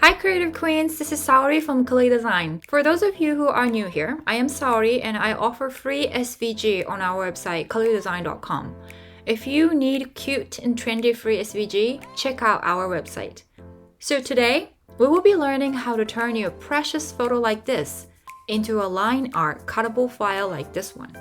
Hi creative queens, this is Saori from Kali Design. For those of you who are new here, I am Saori and I offer free SVG on our website kalidesign.com. If you need cute and trendy free SVG, check out our website. So today, we will be learning how to turn your precious photo like this into a line art cuttable file like this one.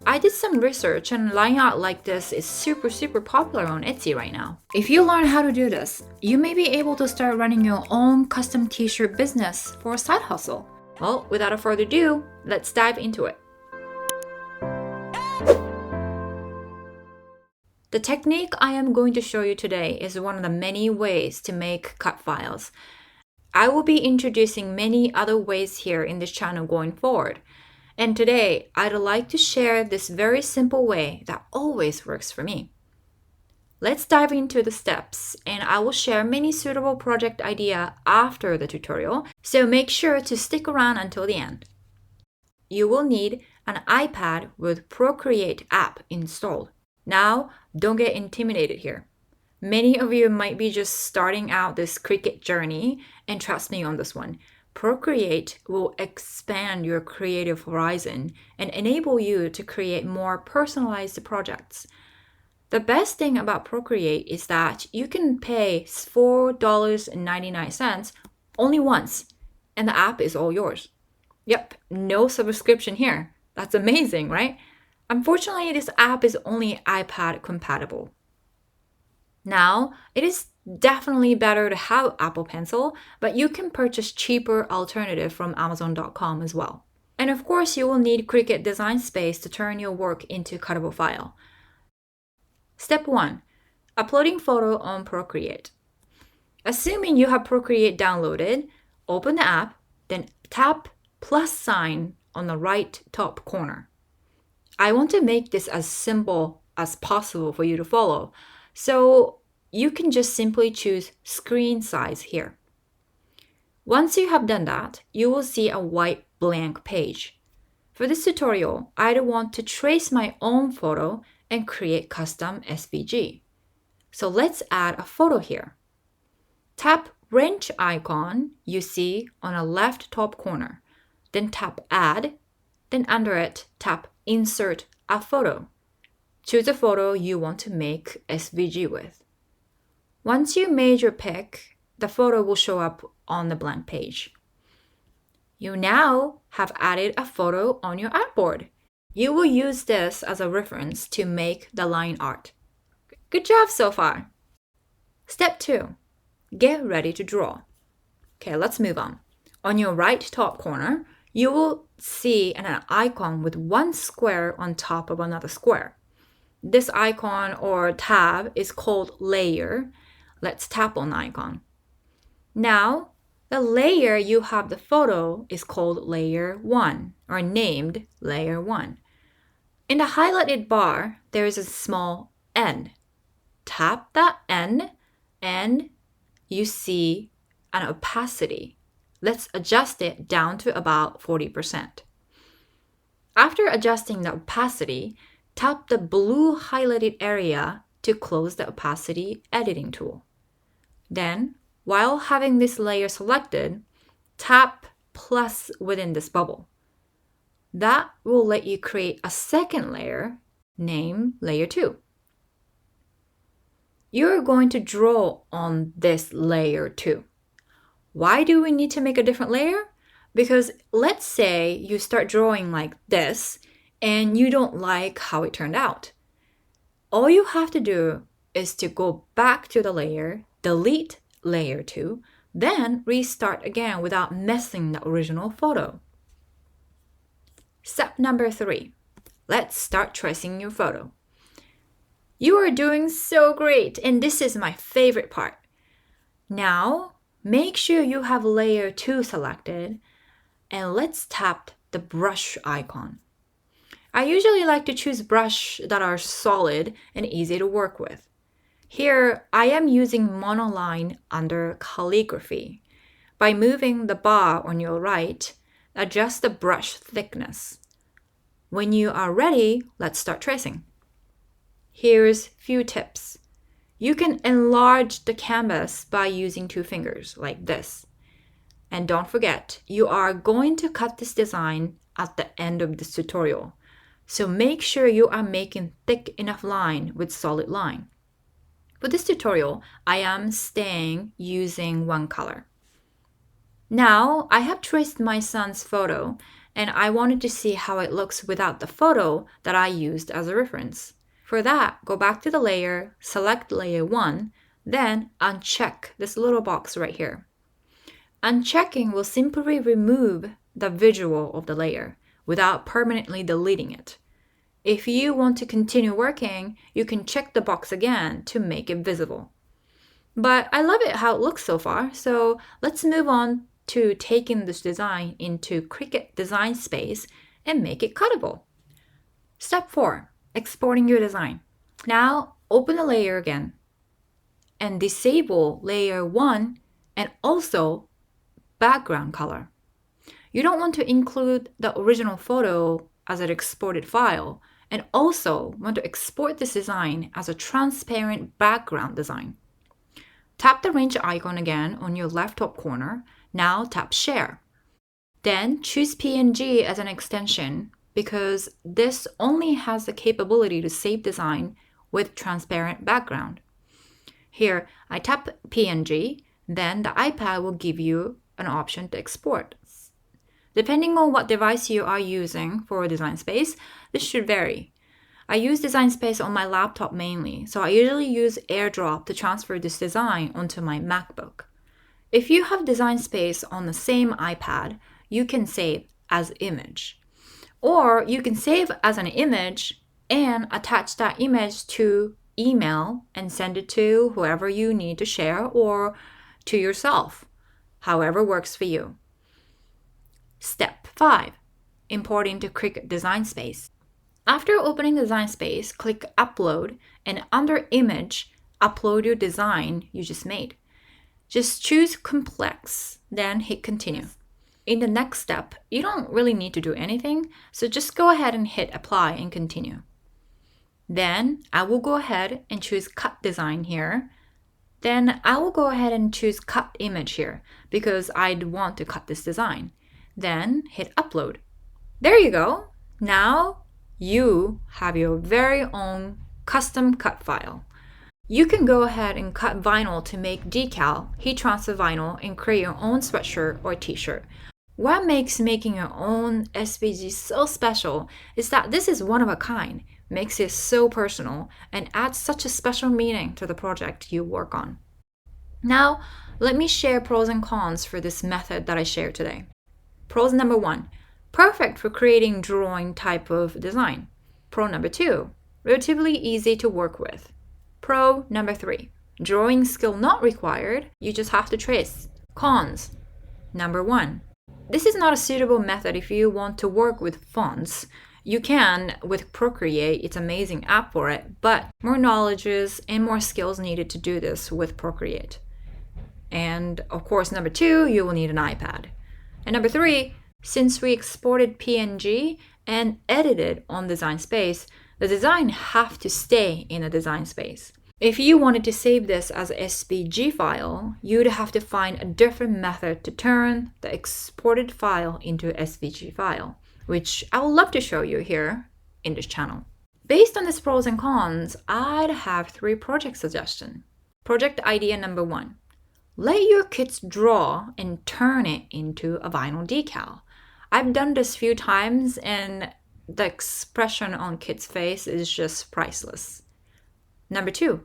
I did some research and line art like this is super popular on Etsy right now. If you learn how to do this, you may be able to start running your own custom t-shirt business for a side hustle. Well, without further ado, let's dive into it. The technique I am going to show you today is one of the many ways to make cut files. I will be introducing many other ways here in this channel going forward. And today, I'd like to share this very simple way that always works for me. Let's dive into the steps, and I will share many suitable project ideas after the tutorial, so make sure to stick around until the end. You will need an iPad with Procreate app installed. Now, don't get intimidated here. Many of you might be just starting out this Cricut journey, and trust me on this one. Procreate will expand your creative horizon and enable you to create more personalized projects. The best thing about Procreate is that you can pay $4.99 only once, and the app is all yours. Yep, no subscription here. That's amazing, right? Unfortunately, this app is only iPad compatible. Now, it is definitely better to have Apple Pencil, but you can purchase cheaper alternative from Amazon.com as well. And of course, you will need Cricut Design Space to turn your work into cuttable file. Step 1. Uploading photo on Procreate. Assuming you have Procreate downloaded, open the app, then tap plus sign on the right top corner. I want to make this as simple as possible for you to follow. So you can just simply choose screen size here. Once you have done that, you will see a white blank page. For this tutorial, I want to trace my own photo and create custom SVG. So let's add a photo here. Tap wrench icon you see on the left top corner. Then tap add. Then under it, tap insert a photo. Choose a photo you want to make SVG with. Once you made your pick, the photo will show up on the blank page. You now have added a photo on your artboard. You will use this as a reference to make the line art. Good job so far. Step 2. Get ready to draw. Okay, let's move on. On your right top corner, you will see an icon with one square on top of another square. This icon or tab is called layer. Let's tap on the icon. Now, the layer you have the photo is called layer 1 or named layer 1. In the highlighted bar, there is a small N. Tap that N and you see an opacity. Let's adjust it down to about 40%. After adjusting the opacity, tap the blue highlighted area to close the opacity editing tool. Then, while having this layer selected, tap plus within this bubble. That will let you create a second layer, named layer 2. You're going to draw on this layer 2. Why do we need to make a different layer? Because let's say you start drawing like this, and you don't like how it turned out. All you have to do is to go back to the layer, delete layer 2, then restart again without messing the original photo. Step number 3. Let's start tracing your photo. You are doing so great, and this is my favorite part. Now, make sure you have layer 2 selected, and let's tap the brush icon. I usually like to choose brush that are solid and easy to work with. Here, I am using monoline under calligraphy. By moving the bar on your right, adjust the brush thickness. When you are ready, let's start tracing. Here's few tips. You can enlarge the canvas by using 2 fingers like this. And don't forget, you are going to cut this design at the end of this tutorial. So make sure you are making thick enough line with solid line. For this tutorial, I am staying using one color. Now, I have traced my son's photo, and I wanted to see how it looks without the photo that I used as a reference. For that, go back to the layer, select layer 1, then uncheck this little box right here. Unchecking will simply remove the visual of the layer without permanently deleting it. If you want to continue working, you can check the box again to make it visible. But I love it how it looks so far, so let's move on to taking this design into Cricut Design Space and make it cuttable. Step 4, exporting your design. Now open the layer again and disable layer 1 and also background color. You don't want to include the original photo as an exported file, and also want to export this design as a transparent background design. Tap the wrench icon again on your left top corner. Now tap Share. Then choose PNG as an extension because this only has the capability to save design with transparent background. Here, I tap PNG, then the iPad will give you an option to export. Depending on what device you are using for Design Space, this should vary. I use Design Space on my laptop mainly, so I usually use AirDrop to transfer this design onto my MacBook. If you have Design Space on the same iPad, you can save as image. Or you can save as an image and attach that image to email and send it to whoever you need to share or to yourself. However works for you. Step 5. Importing to Cricut Design Space. After opening Design Space, click Upload and under Image, upload your design you just made. Just choose Complex, then hit Continue. In the next step, you don't really need to do anything, so just go ahead and hit Apply and Continue. Then I will go ahead and choose Cut Design here. Then I will go ahead and choose Cut Image here because I'd want to cut this design. Then hit Upload. There you go. Now you have your very own custom cut file. You can go ahead and cut vinyl to make decal, heat transfer vinyl, and create your own sweatshirt or t-shirt. What makes making your own SVG so special is that this is one of a kind, makes it so personal, and adds such a special meaning to the project you work on. Now, let me share pros and cons for this method that I shared today. Pros number 1, perfect for creating drawing type of design. Pro number 2, relatively easy to work with. Pro number 3, drawing skill not required, you just have to trace. Cons. Number 1, this is not a suitable method if you want to work with fonts. You can with Procreate, it's an amazing app for it, but more knowledge and more skills needed to do this with Procreate. And of course, number 2, you will need an iPad. And number 3, since we exported PNG and edited on Design Space, the design have to stay in a Design Space. If you wanted to save this as an SVG file, you'd have to find a different method to turn the exported file into an SVG file, which I would love to show you here in this channel. Based on these pros and cons, I'd have 3 project suggestions. Project idea number 1. Let your kids draw and turn it into a vinyl decal. I've done this a few times and the expression on kids' face is just priceless. Number 2,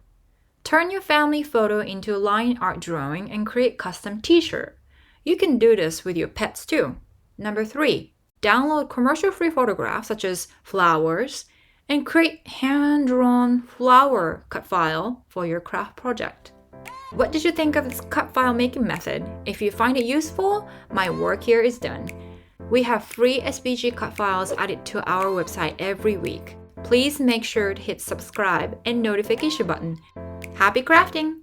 turn your family photo into a line art drawing and create custom t-shirt. You can do this with your pets too. Number 3, download commercial-free photographs such as flowers and create hand-drawn flower cut file for your craft project. What did you think of this cut file making method? If you find it useful, my work here is done. We have free SVG cut files added to our website every week. Please make sure to hit subscribe and notification button. Happy crafting!